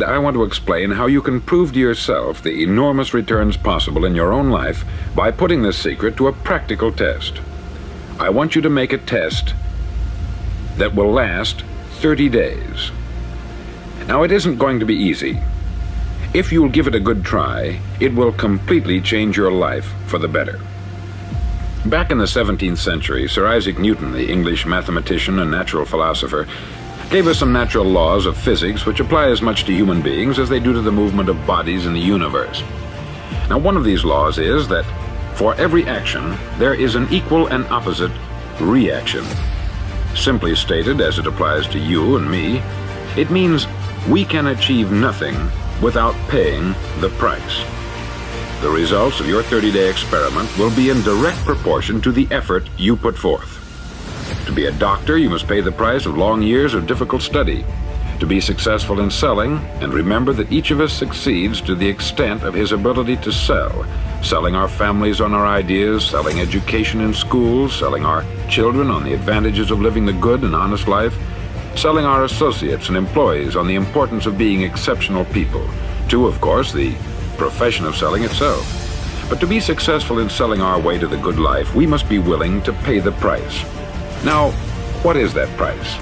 I want to explain how you can prove to yourself the enormous returns possible in your own life by putting this secret to a practical test. I want you to make a test that will last 30 days. Now, it isn't going to be easy. If you'll give it a good try, it will completely change your life for the better. Back in the 17th century, Sir Isaac Newton, the English mathematician and natural philosopher, gave us some natural laws of physics which apply as much to human beings as they do to the movement of bodies in the universe. Now, one of these laws is that for every action, there is an equal and opposite reaction. Simply stated, as it applies to you and me, it means we can achieve nothing without paying the price. The results of your 30-day experiment will be in direct proportion to the effort you put forth. To be a doctor, you must pay the price of long years of difficult study. To be successful in selling, and remember that each of us succeeds to the extent of his ability to sell. Selling our families on our ideas, selling education in schools, selling our children on the advantages of living the good and honest life, selling our associates and employees on the importance of being exceptional people, to, of course, the profession of selling itself. But to be successful in selling our way to the good life, we must be willing to pay the price. Now, what is that price?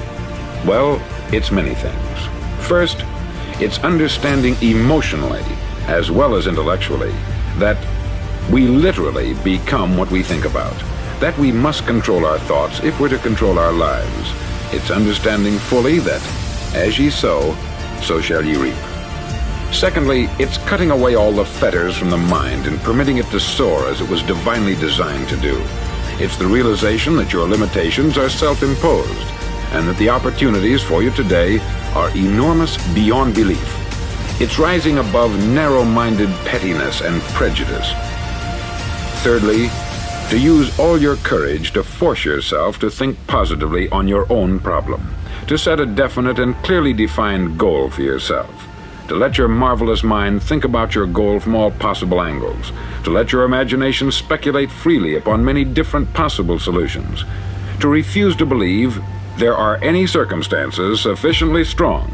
Well, it's many things. First, it's understanding emotionally, as well as intellectually, that we literally become what we think about, that we must control our thoughts if we're to control our lives. It's understanding fully that, as ye sow, so shall ye reap. Secondly, it's cutting away all the fetters from the mind and permitting it to soar as it was divinely designed to do. It's the realization that your limitations are self-imposed and that the opportunities for you today are enormous beyond belief. It's rising above narrow-minded pettiness and prejudice. Thirdly, to use all your courage to force yourself to think positively on your own problem, to set a definite and clearly defined goal for yourself, to let your marvelous mind think about your goal from all possible angles, to let your imagination speculate freely upon many different possible solutions, to refuse to believe there are any circumstances sufficiently strong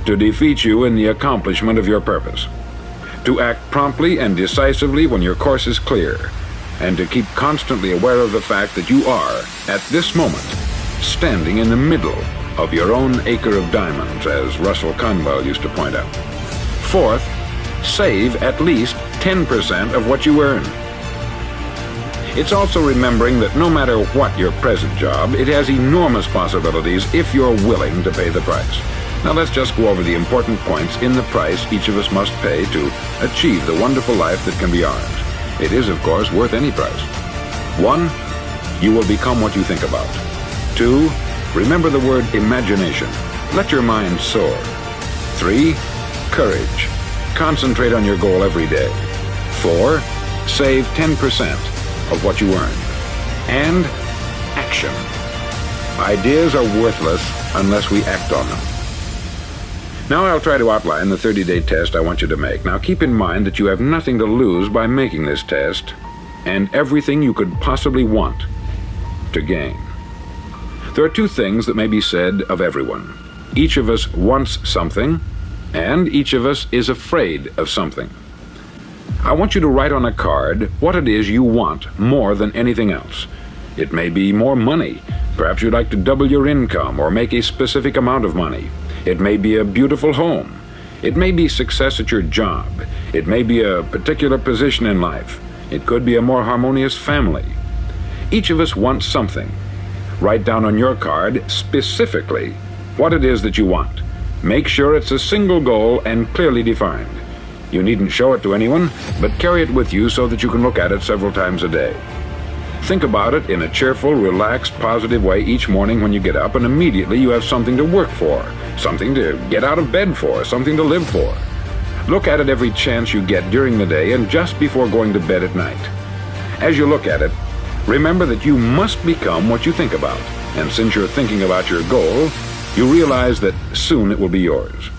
to defeat you in the accomplishment of your purpose, to act promptly and decisively when your course is clear, and to keep constantly aware of the fact that you are, at this moment, standing in the middle of your own acre of diamonds, as Russell Conwell used to point out. Fourth, save at least 10% of what you earn. It's also remembering that no matter what your present job, it has enormous possibilities if you're willing to pay the price. Now let's just go over the important points in the price each of us must pay to achieve the wonderful life that can be ours. It is, of course, worth any price. 1, you will become what you think about. 2, remember the word imagination. Let your mind soar. 3, courage. Concentrate on your goal every day. 4, save 10% of what you earn. And action. Ideas are worthless unless we act on them. Now I'll try to outline the 30-day test I want you to make. Now keep in mind that you have nothing to lose by making this test, and everything you could possibly want to gain. There are 2 things that may be said of everyone. Each of us wants something, and each of us is afraid of something. I want you to write on a card what it is you want more than anything else. It may be more money. Perhaps you'd like to double your income or make a specific amount of money. It may be a beautiful home. It may be success at your job. It may be a particular position in life. It could be a more harmonious family. Each of us wants something. Write down on your card specifically what it is that you want. Make sure it's a single goal and clearly defined. You needn't show it to anyone, but carry it with you so that you can look at it several times a day. Think about it in a cheerful, relaxed, positive way each morning when you get up, and immediately you have something to work for, something to get out of bed for, something to live for. Look at it every chance you get during the day and just before going to bed at night. As you look at it, remember that you must become what you think about, and since you're thinking about your goal, you realize that soon it will be yours.